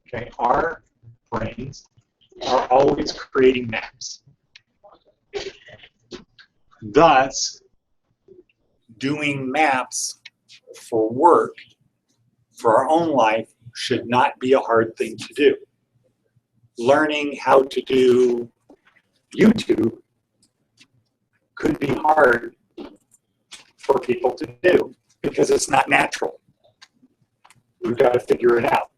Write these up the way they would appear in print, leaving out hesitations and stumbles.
Okay, our brains are always creating maps. Thus, doing maps for work, for our own life, should not be a hard thing to do. Learning how to do YouTube could be hard for people to do because it's not natural. We've got to figure it out.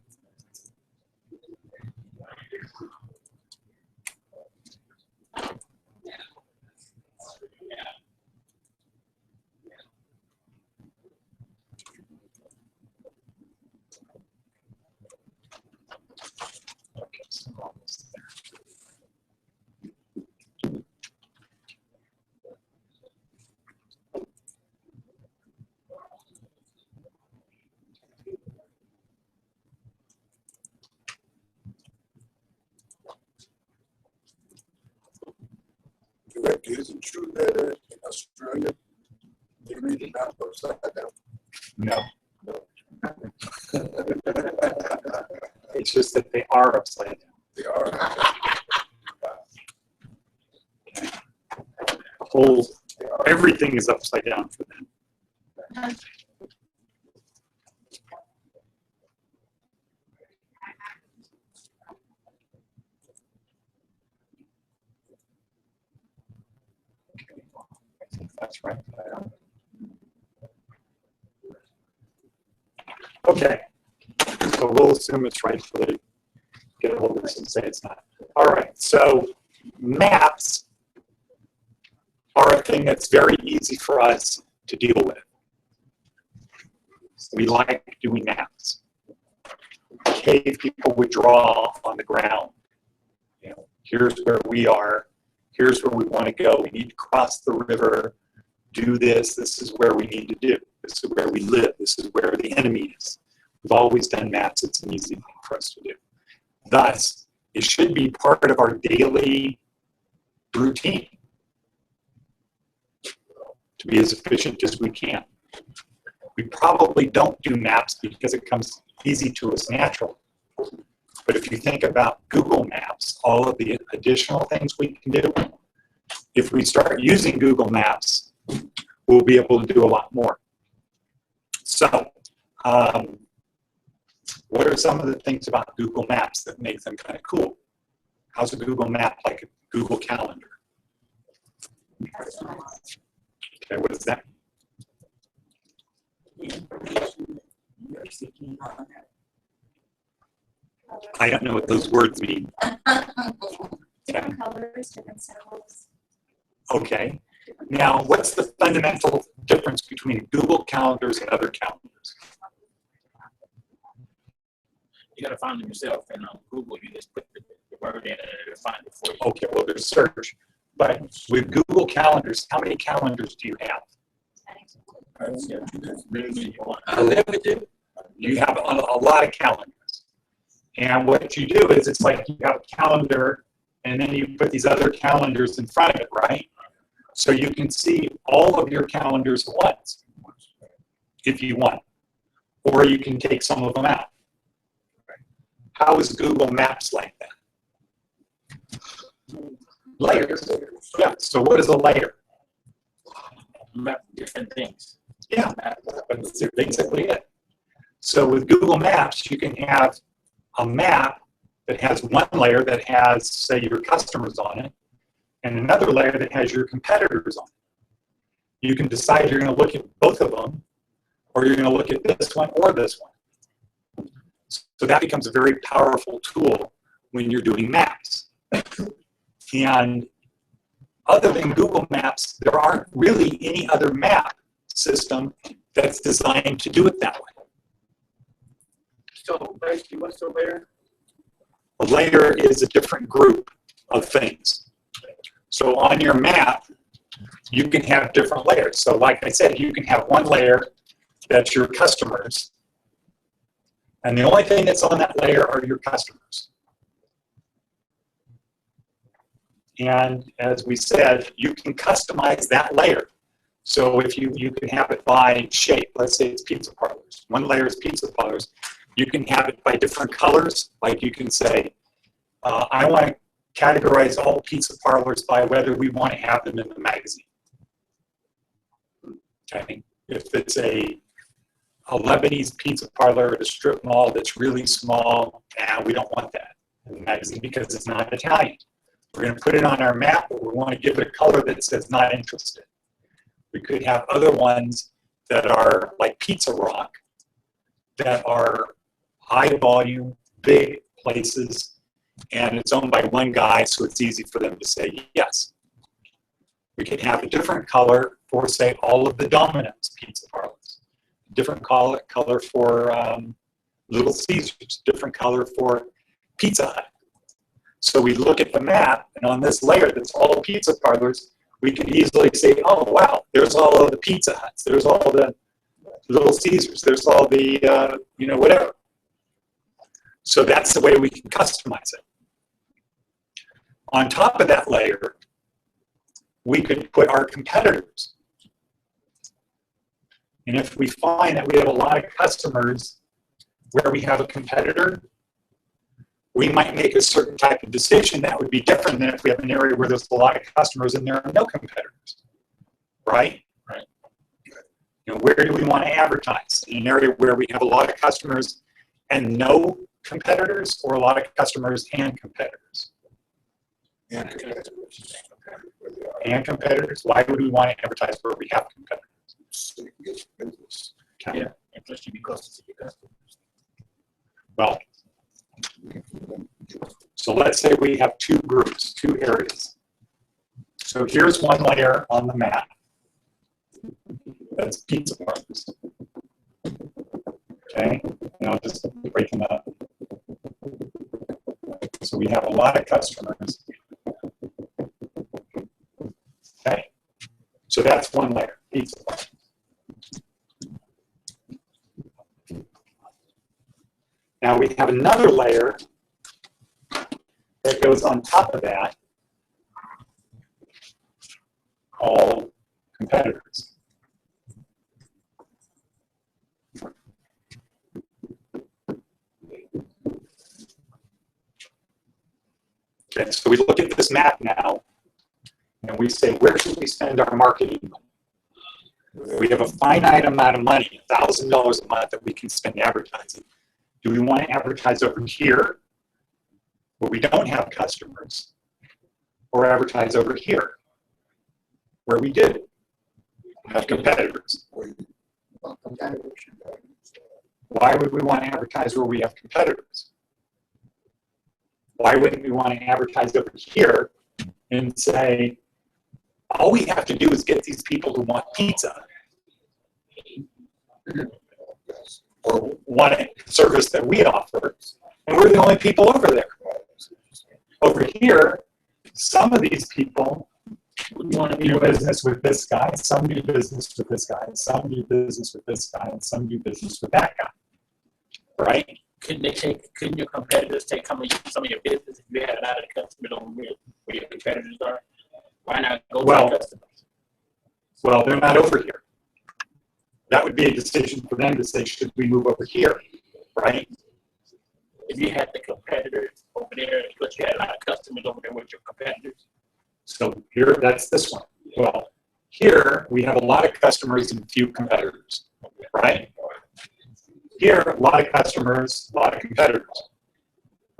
Okay, so we're almost there. Is it true that in Australia they read the map upside down? No. It's just that they are upside down. They are. The whole, everything is upside down for them. I think that's right. Okay, so we'll assume it's right for they get a hold of this and say it's not. All right, so maps are a thing that's very easy for us to deal with. We like doing maps. Cave people would draw on the ground. You know, here's where we are. Here's where we want to go. We need to cross the river, do this. This is where we need to do. This is where we live. This is where the enemy is. We've always done maps. It's an easy thing for us to do. Thus, it should be part of our daily routine to be as efficient as we can. We probably don't do maps because it comes easy to us naturally. But if you think about Google Maps, all of the additional things we can do, if we start using Google Maps, we'll be able to do a lot more. So, what are some of the things about Google Maps that make them kind of cool? How's a Google Map like a Google Calendar? Okay, what is that? I don't know what those words mean. Different colors, different symbols. Okay. Now, what's the fundamental difference between Google calendars and other calendars? You gotta find them yourself, and on Google you just put the word in and it'll find it for you. Okay, well, there's search. But with Google calendars, how many calendars do you have? Unlimited. You have a lot of calendars. And what you do is it's like you have a calendar and then you put these other calendars in front of it, right? So you can see all of your calendars at once if you want. Or you can take some of them out. How is Google Maps like that? Layers. Yeah, so what is a layer? Map different things. Yeah, that's basically it. So with Google Maps, you can have a map that has one layer that has, say, your customers on it, and another layer that has your competitors on it. You can decide you're going to look at both of them, or you're going to look at this one or this one. So that becomes a very powerful tool when you're doing maps. And other than Google Maps, there aren't really any other map system that's designed to do it that way. So basically, what's the layer? A layer is a different group of things. So on your map, you can have different layers. So like I said, you can have one layer that's your customers, and the only thing that's on that layer are your customers. And as we said, you can customize that layer. So if you can have it by shape, let's say it's pizza parlors. One layer is pizza parlors. You can have it by different colors. Like you can say, I want to categorize all pizza parlors by whether we want to have them in the magazine. Okay. If it's a Lebanese pizza parlor at a strip mall that's really small, we don't want that in the magazine because it's not Italian. We're going to put it on our map, but we want to give it a color that says not interested. We could have other ones that are like Pizza Rock, that are high volume, big places, and it's owned by one guy, so it's easy for them to say yes. We could have a different color for, say, all of the Domino's pizza parlors. Different color for Little Caesars, different color for Pizza Hut. So we look at the map, and on this layer that's all pizza parlors, we could easily say, oh, wow, there's all of the Pizza Huts, there's all the Little Caesars, there's all the, whatever. So that's the way we can customize it. On top of that layer, we could put our competitors. And if we find that we have a lot of customers where we have a competitor, we might make a certain type of decision that would be different than if we have an area where there's a lot of customers and there are no competitors, right? Right. Where do we want to advertise? In an area where we have a lot of customers and no competitors, or a lot of customers and competitors? And competitors. And competitors? Why would we want to advertise where we have competitors? So you can get business. Okay. Yeah, and plus you be close to your customers. Well, so let's say we have two groups, two areas. So here's one layer on the map. That's pizza parlors. Okay, and I'll just break them up. So we have a lot of customers. Okay, so that's one layer, pizza parlors. Now we have another layer that goes on top of that called competitors. Okay, so we look at this map now and we say, where should we spend our marketing money? We have a finite amount of money, $1,000 a month that we can spend advertising. Do we want to advertise over here where we don't have customers, or advertise over here where we do have competitors? Why would we want to advertise where we have competitors? Why wouldn't we want to advertise over here and say, all we have to do is get these people who want pizza or want a service that we offer, and we're the only people over there. Over here, some of these people want to do business with this guy, some do business with this guy, some do business with this guy, and some do business with that guy, right? Couldn't your competitors take some of your business if you had a lot of customers over where your competitors are? Why not go to the customers? Well, they're not over here. That would be a decision for them to say, should we move over here, right? If you had the competitors over there, but you had a lot of customers over there with your competitors. So here, that's this one. Well, here we have a lot of customers and few competitors, right? Here, a lot of customers, a lot of competitors,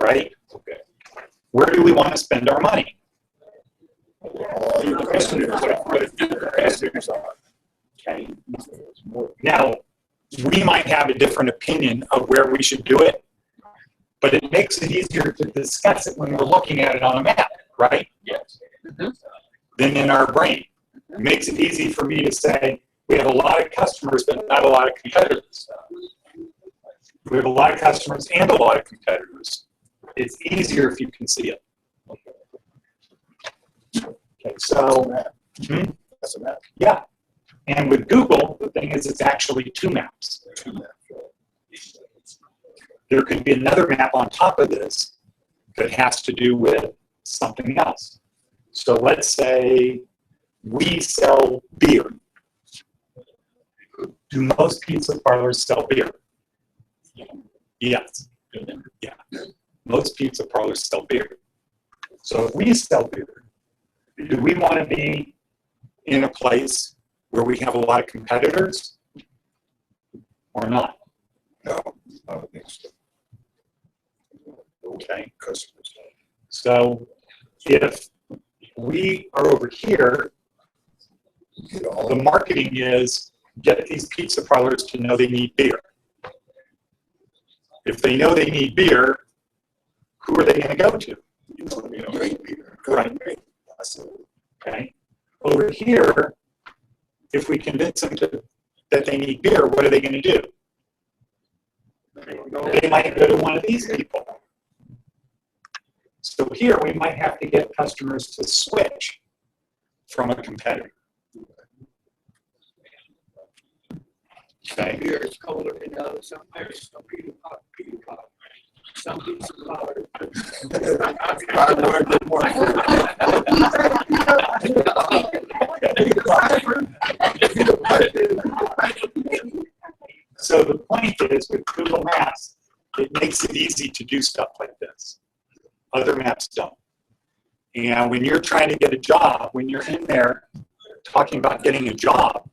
right? Okay. Where do we want to spend our money? Okay. Now, we might have a different opinion of where we should do it, but it makes it easier to discuss it when we're looking at it on a map, right? Yes. Than in our brain. It makes it easy for me to say, we have a lot of customers, but not a lot of competitors. We have a lot of customers and a lot of competitors. It's easier if you can see it. Okay, so, That's a map. yeah. And with Google, the thing is, it's actually two maps. There could be another map on top of this that has to do with something else. So let's say we sell beer. Do most pizza parlors sell beer? Yes. Yeah. Most pizza parlors sell beer. So if we sell beer, do we want to be in a place where we have a lot of competitors or not? No, I don't think so. Okay. Customers. So if we are over here, Get all the marketing is get these pizza parlors to know they need beer. If they know they need beer, who are they going to go to? drink beer. Right. I said, Okay. Over here, if we convince them that they need beer, what are they going to do? They might go to one of these people. So here we might have to get customers to switch from a competitor. Okay. Beer is colder than the other, some beers, some people pop, some people powder. I learned it more. So the point is, with Google Maps, it makes it easy to do stuff like this. Other maps don't. And when you're trying to get a job, when you're in there talking about getting a job,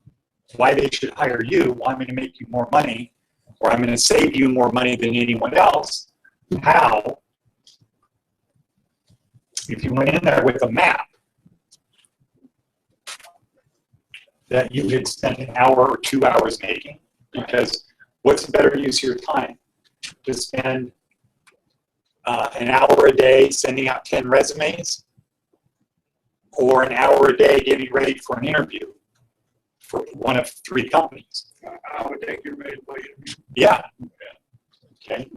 why they should hire you, well, I'm going to make you more money, or I'm going to save you more money than anyone else. How? If you went in there with a map that you could spend an hour or 2 hours making, because what's a better use of your time? To spend an hour a day sending out 10 resumes, or an hour a day getting ready for an interview for one of 3 companies? I would take your ready for you. Yeah. Okay.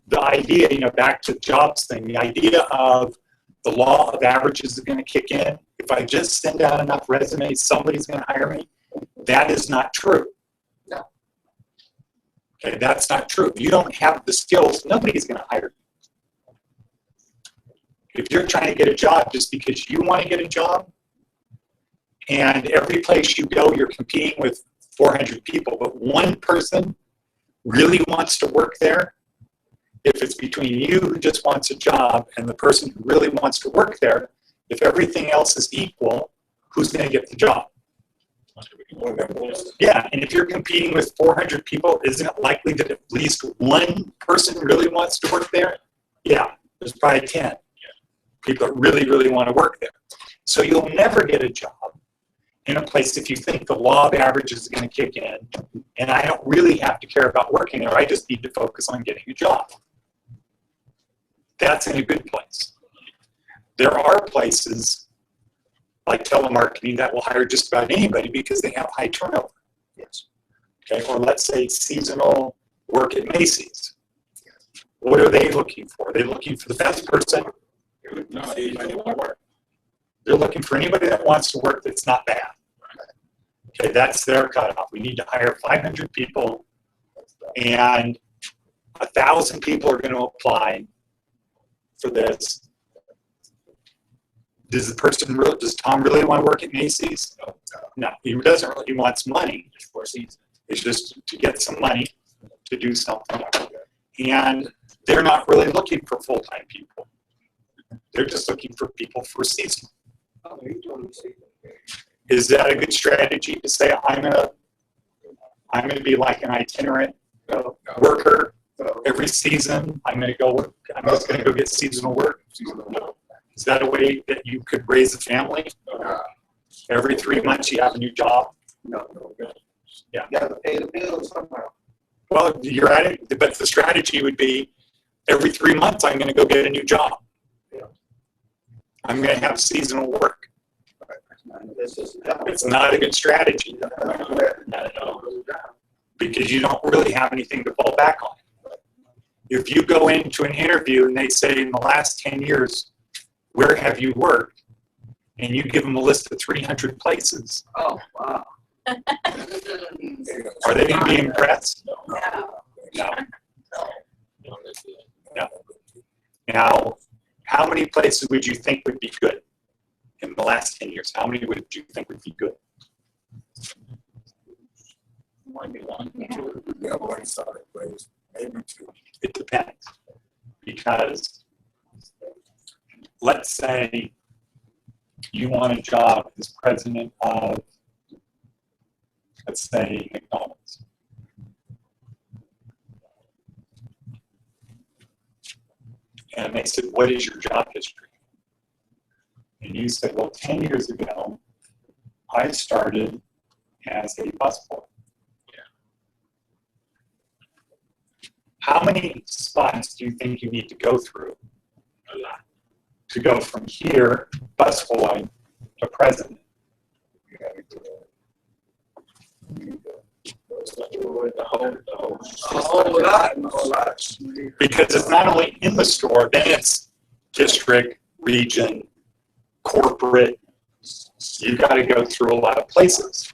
The idea, back to the jobs thing, the idea of the law of averages is going to kick in. If I just send out enough resumes, somebody's going to hire me. That is not true. No. Okay, that's not true. If you don't have the skills, nobody's going to hire you. If you're trying to get a job just because you want to get a job, and every place you go, you're competing with 400 people, but one person really wants to work there, if it's between you who just wants a job and the person who really wants to work there, if everything else is equal, who's going to get the job? Yeah, and if you're competing with 400 people, isn't it likely that at least one person really wants to work there? Yeah, there's probably 10 people that really, really want to work there. So you'll never get a job in a place if you think the law of averages is going to kick in, and I don't really have to care about working there. I just need to focus on getting a job. That's in a good place. There are places like telemarketing that will hire just about anybody because they have high turnover. Yes. Okay, or let's say seasonal work at Macy's. What are they looking for? They're looking for the best person. They're looking for anybody that wants to work that's not bad. Okay, that's their cutoff. We need to hire 500 people, and 1,000 people are going to apply for this. Does Tom really want to work at Macy's? No, he doesn't really. He wants money for a season. It's just to get some money to do something. And they're not really looking for full-time people. They're just looking for people for a season. Oh, you totally see. Is that a good strategy to say I'm gonna be like an itinerant worker every season? I'm just gonna go get seasonal work. Is that a way that you could raise a family? Every 3 months you have a new job. No. Yeah. You gotta pay the bills somehow. Well, you're at it, but the strategy would be every 3 months I'm gonna go get a new job. I'm gonna have seasonal work. It's not a good strategy, Not at all. because you don't really have anything to fall back on. If you go into an interview and they say in the last 10 years, where have you worked? And you give them a list of 300 places, Oh, wow. are they going to be impressed? No. Now, how many places would you think would be good in the last 10 years? How many would you think would be good? Might be one. Yeah. Yeah, one solid place, maybe 2. It because let's say you want a job as president of, let's say, McDonald's. And they said, what is your job history? And you said, well, 10 years ago, I started as a busboy. How many spots do you think you need to go through to go from here, busboy, to president? A whole lot. Because it's not only in the store, then it's district, region, corporate. You've got to go through a lot of places.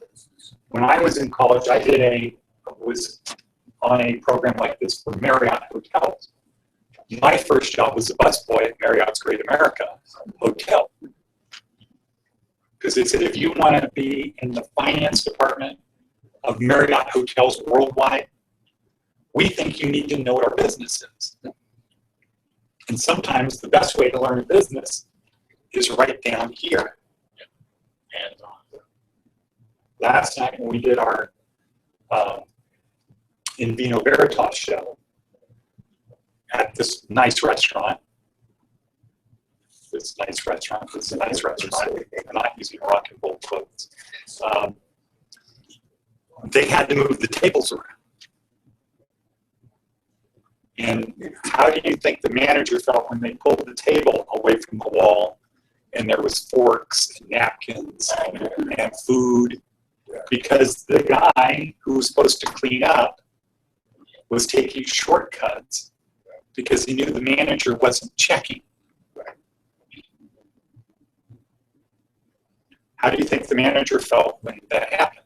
When I was in college, I was on a program like this for Marriott Hotels. My first job was a busboy at Marriott's Great America Hotel. Because they said, if you want to be in the finance department of Marriott Hotels worldwide, we think you need to know what our business is. And sometimes the best way to learn a business is right down here. Last night when we did our In Vino Veritas show at this nice restaurant, it's a nice restaurant, I'm not using rock and roll quotes. They had to move the tables around. And how do you think the manager felt when they pulled the table away from the wall and there was forks and napkins and food? Because the guy who was supposed to clean up was taking shortcuts because he knew the manager wasn't checking. How do you think the manager felt when that happened?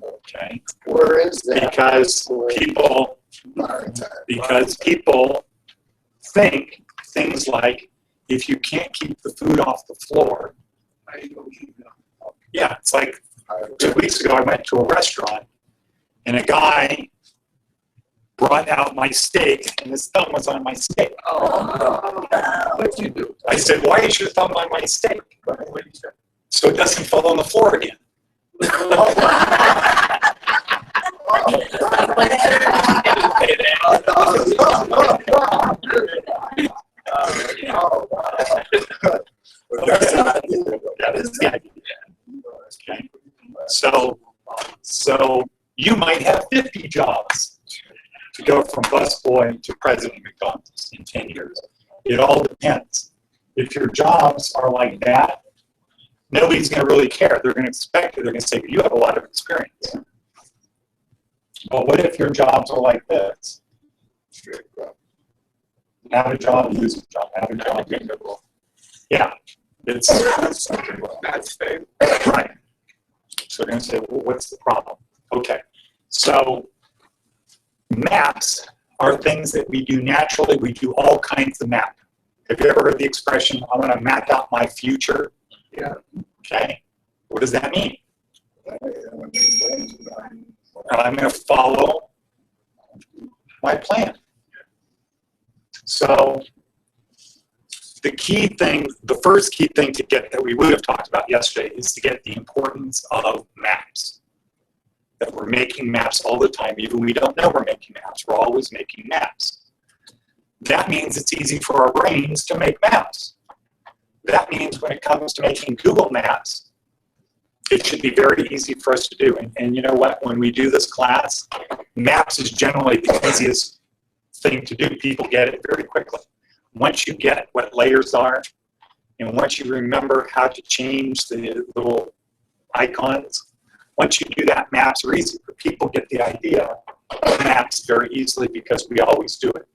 Okay. Where is that? Because people think things like, if you can't keep the food off the floor, yeah, it's like 2 weeks ago I went to a restaurant and a guy brought out my steak and his thumb was on my steak. What'd you do? I said, why is your thumb on my steak? So it doesn't fall on the floor again. That is the idea. Okay. So you might have 50 jobs to go from busboy to president of McDonald's in 10 years. It all depends. If your jobs are like that, nobody's going to really care. They're going to expect it. They're going to say, you have a lot of experience. But what if your jobs are like this? Have a job, lose a job, have a job, get a job. Yeah, it's right. So they're going to say, well, what's the problem? Okay, so maps are things that we do naturally. We do all kinds of maps. Have you ever heard the expression, I want to map out my future? Yeah. Okay, what does that mean? I'm going to follow my plan. So the key thing, the first key thing to get that we would have talked about yesterday is to get the importance of maps. That we're making maps all the time, even we don't know we're making maps. We're always making maps. That means it's easy for our brains to make maps. That means when it comes to making Google Maps, it should be very easy for us to do. And you know what? When we do this class, maps is generally the easiest thing to do. People get it very quickly. Once you get what layers are, and once you remember how to change the little icons, once you do that, maps are easy. But people get the idea of maps very easily because we always do it.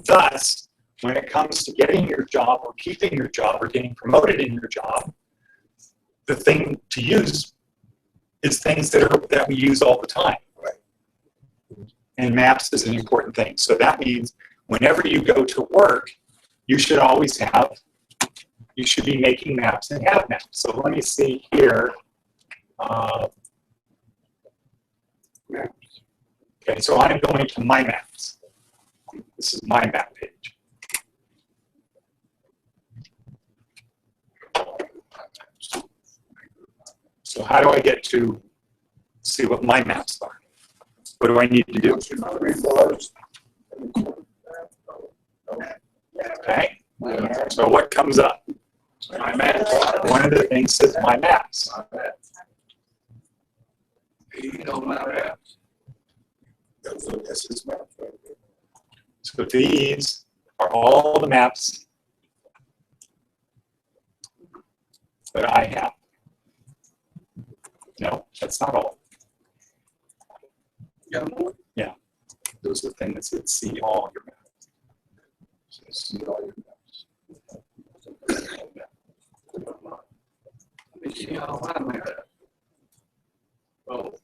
Thus, when it comes to getting your job or keeping your job or getting promoted in your job, the thing to use is things that we use all the time. And maps is an important thing. So that means whenever you go to work, you should always have, you should be making maps and have maps. So let me see here. Okay, so I'm going to my maps. This is my map page. So how do I get to see what my maps are? What do I need to do? Okay. So what comes up? My maps. One of the things says my maps. You know my maps. That's his map right there. So these are all the maps that I have. No, that's not all. Yeah. Those are the things that see all your maps. So see all your maps. Let me see all my maps. Oh.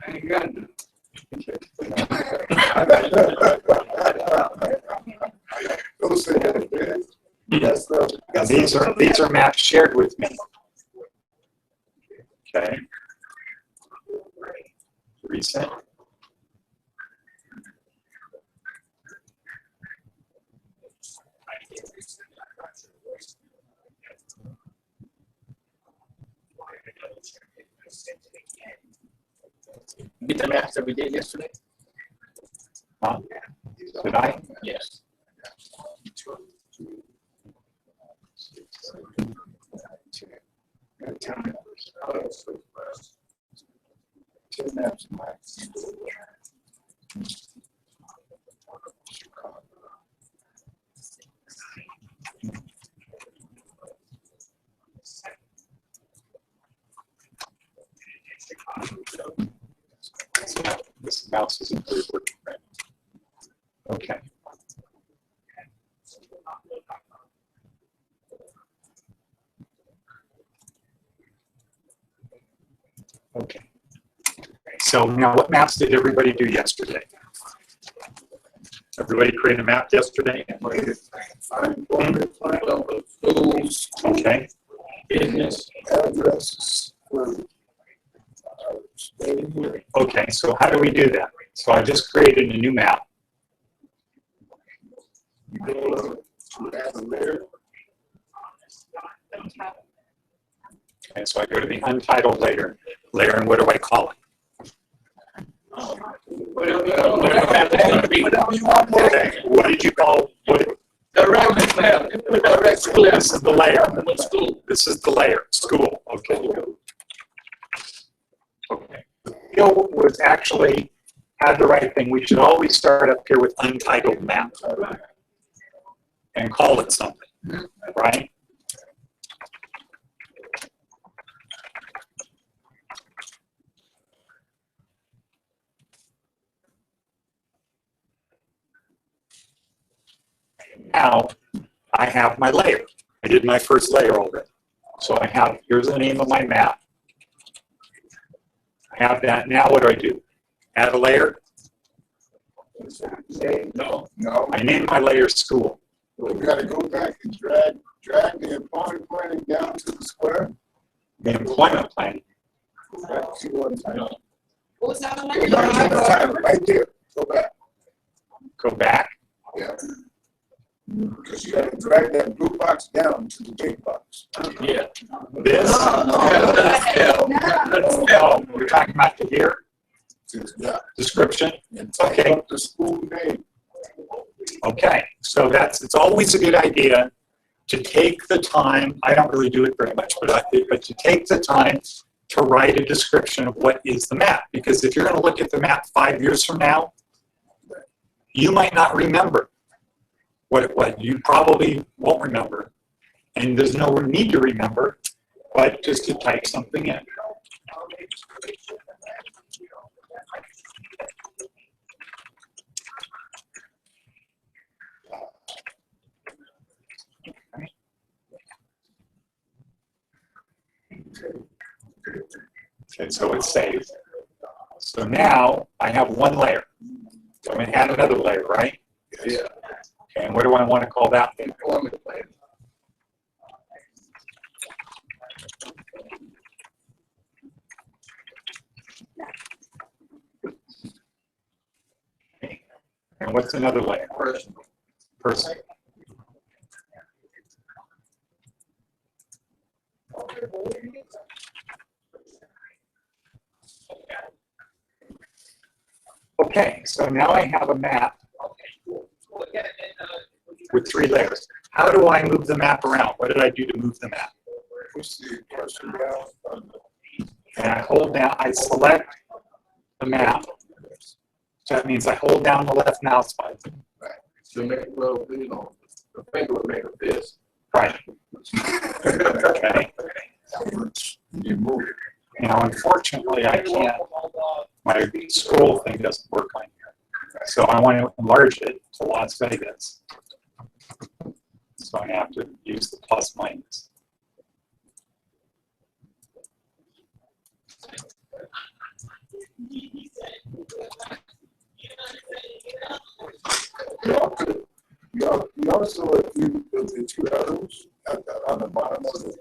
I ain't got none. Don't say that, man. That's the, These are maps shared with me. Okay. Recent. Get the maps that we did yesterday? Huh? Did I? Yes. This mouse isn't really working right. Okay. Okay. So now what maps did everybody do yesterday? Everybody create a map yesterday? Schools, Okay. business. addresses. Okay, so how do we do that? So I just created a new map. You go to add a layer. Okay, so I go to the untitled layer, and what do I call it? Whatever you want. Okay, what did you call, Direct map. Direct school. this is the layer. What school? This is the layer, school, okay. Okay. Gil was actually, had the right thing. We should always start up here with untitled map and call it something, right? Now, I have my layer. I did my first layer already. So I have, here's the name of my map. I have that. Now what do? Add a layer. No. I name my layer school. We gotta go back and drag the employment planning down to the square. The employment plan. Right, see what time. What's that? Go back to the time, right there. Go back. Go back. Yeah. Because you gotta drag that blue box down to the big box. Yeah. This. Oh, we're talking about the here Yeah. description. And talk Okay. about the school name. Okay. So it's always a good idea to take the time. I don't really do it very much, but to take the time to write a description of what is the map. Because if you're going to look at the map 5 years from now, you might not remember what it was. You probably won't remember. And there's no need to remember, but just to type something in. Okay, so it's saved. So now I have one layer. So I'm going to add another layer, right? Yeah. Okay, and what do I want to call that thing? Employment plan. And what's another layer? Person. Okay, so now I have a map with 3 layers. How do I move the map around? What did I do to move the map? Push the person down. And I hold down, I select the map. So that means I hold down the left mouse button. So make it little, the finger would make a fist. Right. Okay. You move it. Now, unfortunately, I can't, my scroll thing doesn't work on here. So I want to enlarge it to Las Vegas. So I have to use the plus minus. You also, if you build the 2 arrows on the bottom of the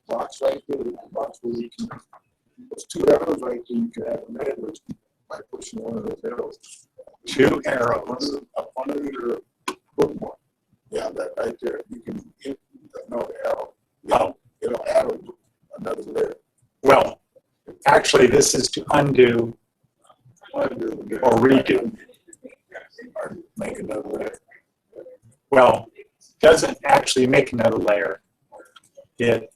box right there, the box where you can, those 2 arrows right there, you can have a message by pushing one of those arrows. 2 arrows. Up under your bookmark. Yeah, that right there. You can hit another arrow. Oh. It'll add another layer. Well, actually, this is to undo or redo. Or make another layer. Well, it doesn't actually make another layer. It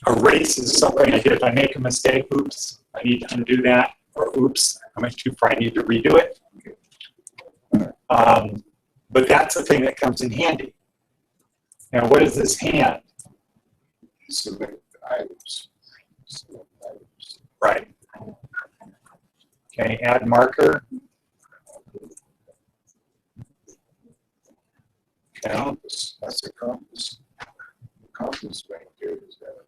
erases something I did. If I make a mistake, oops, I need to undo that. Or oops, how much too far I need to redo it. But that's the thing that comes in handy. Now, what is this hand? Select items. Select items. Right. Okay, add marker. Okay. Compass. That's a compass. The compass right there is that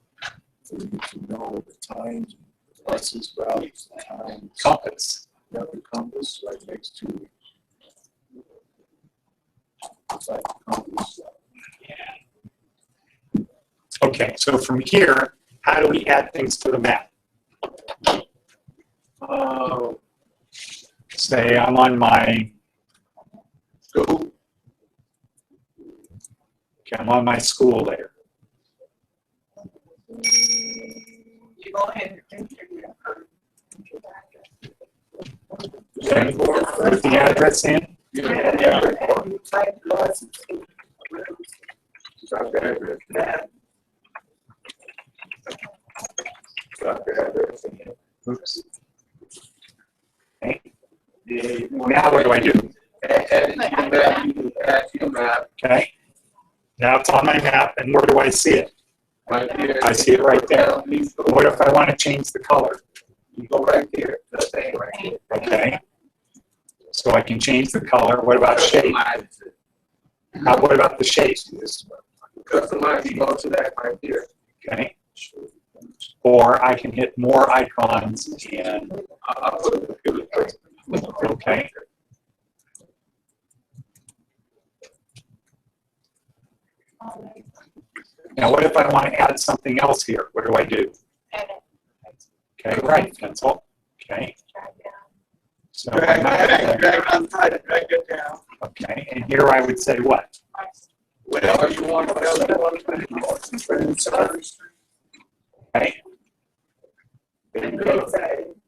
for you to know the times, the buses, routes, the times. Compass. You have the compass right next to it. It's like a compass. Okay, so from here, how do we add things to the map? Say I'm on my Go. Okay, I'm on my school layer. You go ahead and Okay, put the address in. Oops. Okay. Now what do I do? Okay. Now it's on my map, and where do I see it? Right here. I see it right there. What if I want to change the color? You go right here. That's it right here. Okay. So I can change the color. What about shape? Customize it. What about the shape? Customize, you go to that right here. Okay. Or I can hit more icons and I'll put it. okay. Now what if I want to add something else here? What do I do? Okay, right, pencil. Okay. So Drag on side, drag it down. okay, and here I would say what? Whatever you want, whatever you want. Okay.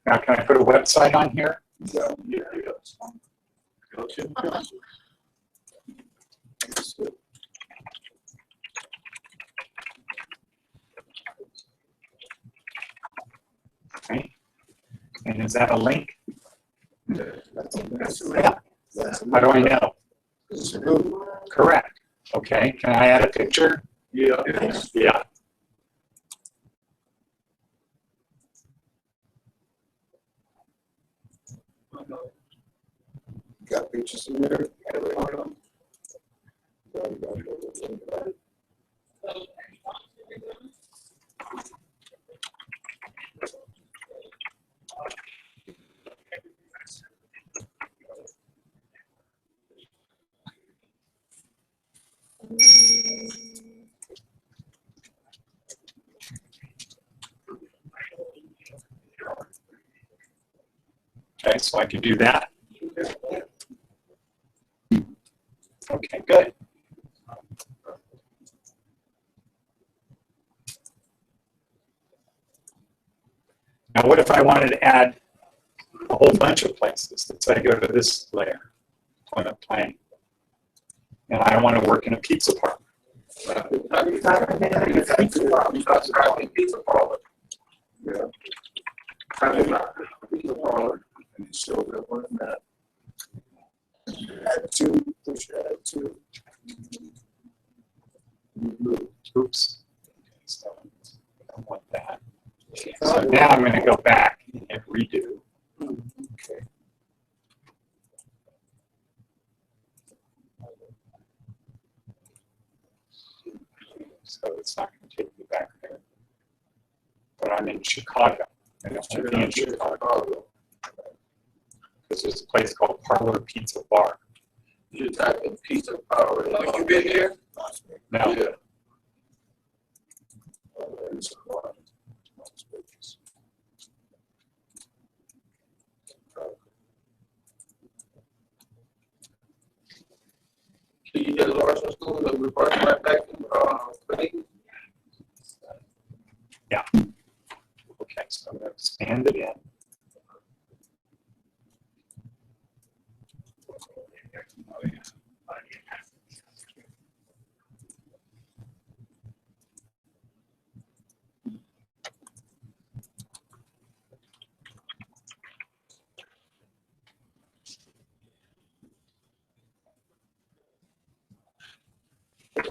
Now can I put a website on here? Yeah. Go to. Okay. And is that a link? That's Yeah. How do I know? It's a good. Correct. Okay. Can I add a picture? Yeah. Yeah. Got pictures in there. Okay, so I can do that. Okay, good. Now, what if I wanted to add a whole bunch of places? Let's say I go to this layer, employment planning, and I want to work in a pizza parlor. Yeah. Pizza parlor, and you show that one map. Add two, push add two. Oops. So I don't want that. So now I'm going to go back and hit redo. Okay. So it's not going to take me back there. But I'm in Chicago. I don't want to be in Chicago. Because there's a place called Parlor Pizza Bar. You type in pizza power. Like you been here? No. Yeah. So you did Larson School and reverse right back to Clayton? Yeah. Okay, so I'm going to expand it in.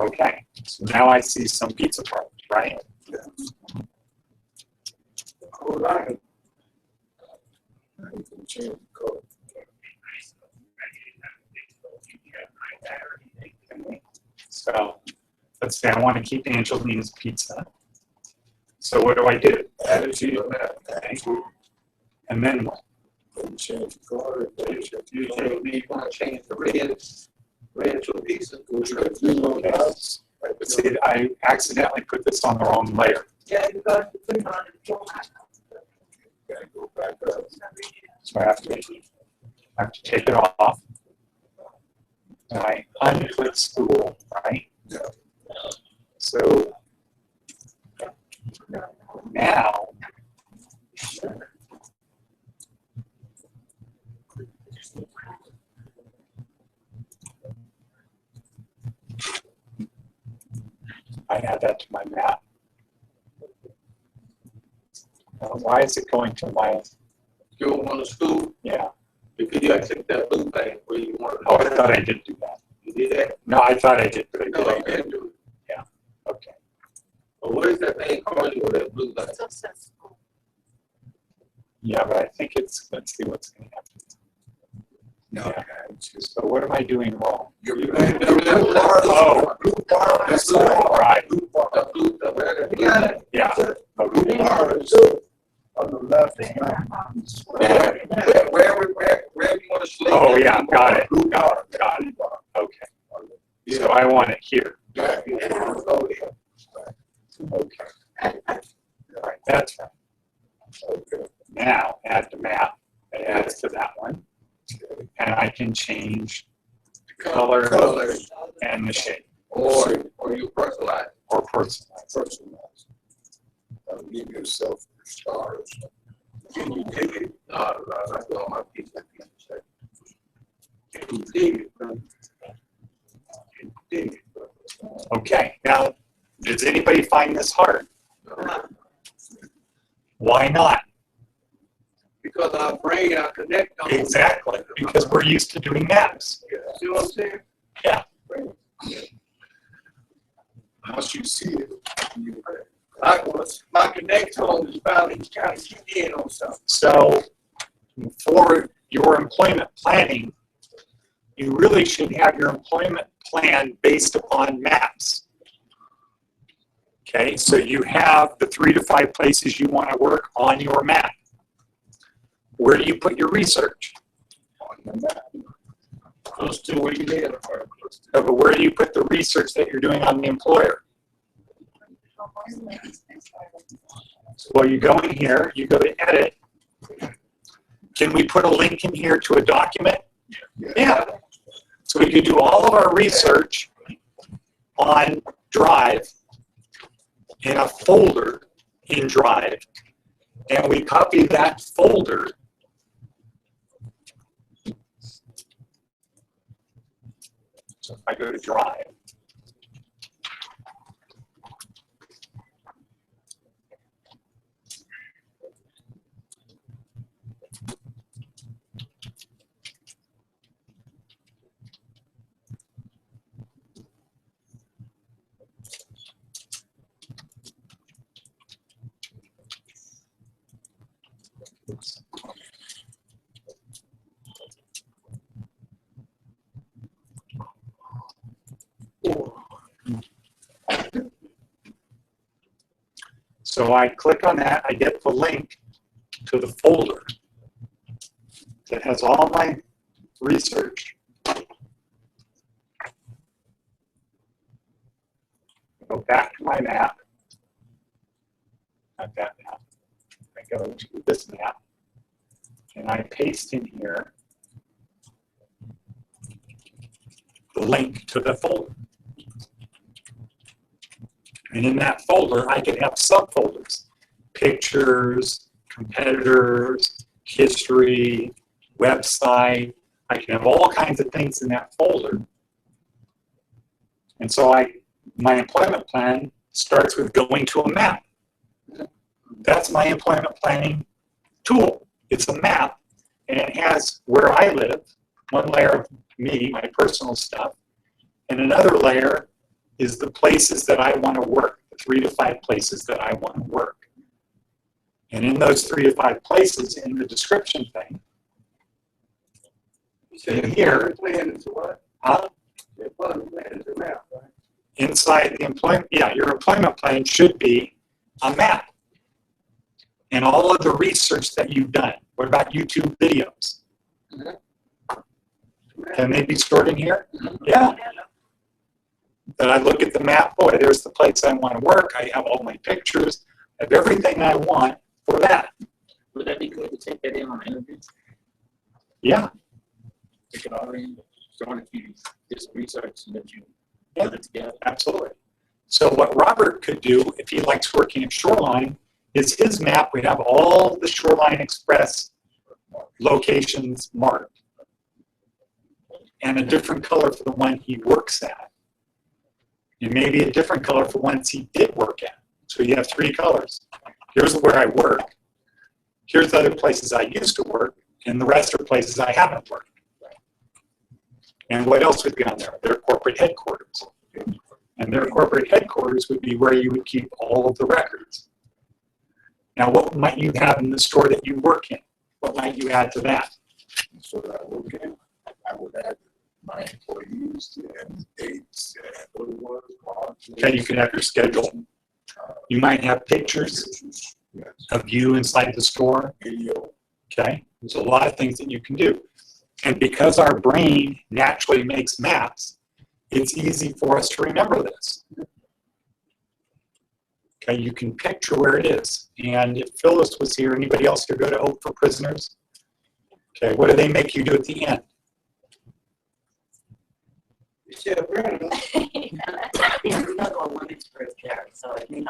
Okay, so now I see some pizza parlors, right? Hold on. Now you can change the code. So let's say I want to keep Angelina's Pizza. So what do? Add it to your map. Okay. And then what? Then change the color. Then You want to change the red to a pizza. go to the three little dots. But see, I accidentally put this on the wrong layer. Yeah, you got to put it on the format. Gotta go back up. So I have to take it off. And I unclick school, right? Yeah. So now I add that to my map. Why is it going to my, You don't want to school yeah. because you got to take that blue thing where you want to. Oh, I thought I did do that. You did that? No, I thought I did, but I No, you didn't. didn't do it. Okay. But what is that thing called you with that blue light? Yeah, but I think it's, let's see what's going to happen. No, Yeah. So what am I doing wrong? You're blue bar. Oh. Blue bar. That's the one, right. Blue bar. The blue, you got it? Yeah. Blue Okay. bar is on the left hand. Where you want to select? Oh, yeah, got it. Blue bar. Got it. Okay. So I want it here. Yeah. Oh, yeah. Okay. All right, that's right. Okay. Now add the map. It adds to that one. And I can change the color Colors. and the shape Or you personalize. or personalize. Personalized. Give yourself your stars. Can you dig it? No, that's all my pizza. Can you dig it, bro? Can you dig it, bro? Okay, now, does anybody find this hard? Why not? Because our brain, our connect on. Exactly, because we're used to doing maps. See what I'm saying? Yeah. Once you see it, you My connect on is finally kind of kicked in on something. So for your employment planning, you really should have your employment plan based upon maps. Okay, so you have the 3 to 5 places you want to work on your map. Where do you put your research? on the map. Close to where you live. No, but where do you put the research that you're doing on the employer? Well, you go in here, you go to edit. Can we put a link in here to a document? Yeah. So we could do all of our research on Drive in a folder in Drive, and we copy that folder so if I go to Drive, so I click on that, I get the link to the folder that has all my research. Go back to my map, not that map. I go to this map, and I paste in here the link to the folder. And in that folder, I can have subfolders: pictures, competitors, history, website. I can have all kinds of things in that folder. And so my employment plan starts with going to a map. That's my employment planning tool. It's a map, and it has where I live, one layer of me, my personal stuff, and another layer is the places that I want to work, the 3 to 5 places that I want to work. And in those 3 to 5 places, in the description thing, in here, Plan is what? The employment plan is a map, right? inside the employment, yeah, your employment plan should be a map. And all of the research that you've done. What about YouTube videos? Can they be stored in here? Yeah. Then I look at the map, boy, there's the place I want to work. I have all my pictures. I have everything I want for that. Would that be good to take that in on interviews? Yeah. Take it all in, showing if you did some research and that you Yeah. put it together. Absolutely. So what Robert could do, if he likes working at Shoreline, is his map would have all the Shoreline Express locations marked. And a different color for the one he works at. And maybe a different color for ones he did work at. So you have 3 colors. Here's where I work. Here's the other places I used to work. And the rest are places I haven't worked. And what else would be on there? Their corporate headquarters. And their corporate headquarters would be where you would keep all of the records. Now, what might you have in the store that you work in? What might you add to that? So that I work in, I would add my employees and dates and what it was. Okay, you could have your schedule. You might have pictures Yes, of you inside the store. video. Okay, there's a lot of things that you can do. And because our brain naturally makes maps, it's easy for us to remember this. Okay, you can picture where it is. And if Phyllis was here, anybody else here go to Hope for Prisoners? Okay, what do they make you do at the end?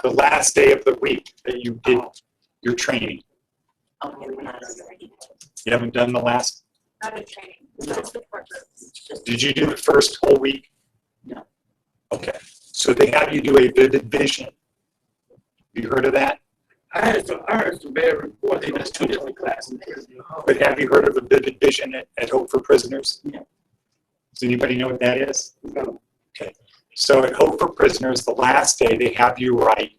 The last day of the week that you did your training. You haven't done the last? Not a training, just the courses. Did you do the first whole week? No. Okay, so they have you do a vivid vision. You heard of that? I heard some bad reports. I think that's 2 different classes. But have you heard of a vivid vision at Hope for Prisoners? No. Does anybody know what that is? No. Okay, so at Hope for Prisoners, the last day they have you write,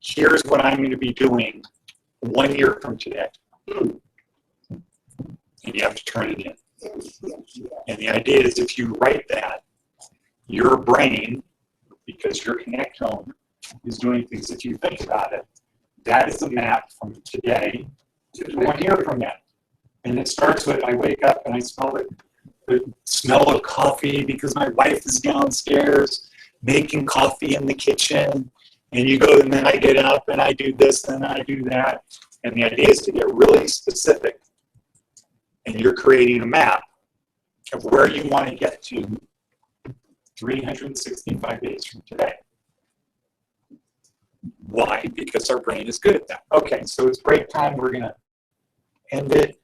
here's what I'm going to be doing 1 year from today. And you have to turn it in. And the idea is if you write that, your brain, because your connectome is doing things, if you think about it, that is a map from today to 1 year from now. And it starts with, I wake up and I smell the smell of coffee because my wife is downstairs making coffee in the kitchen. And you go, and then I get up and I do this and I do that. And the idea is to get really specific. And you're creating a map of where you want to get to 365 days from today. Why? Because our brain is good at that. Okay, so it's break time. We're going to end it.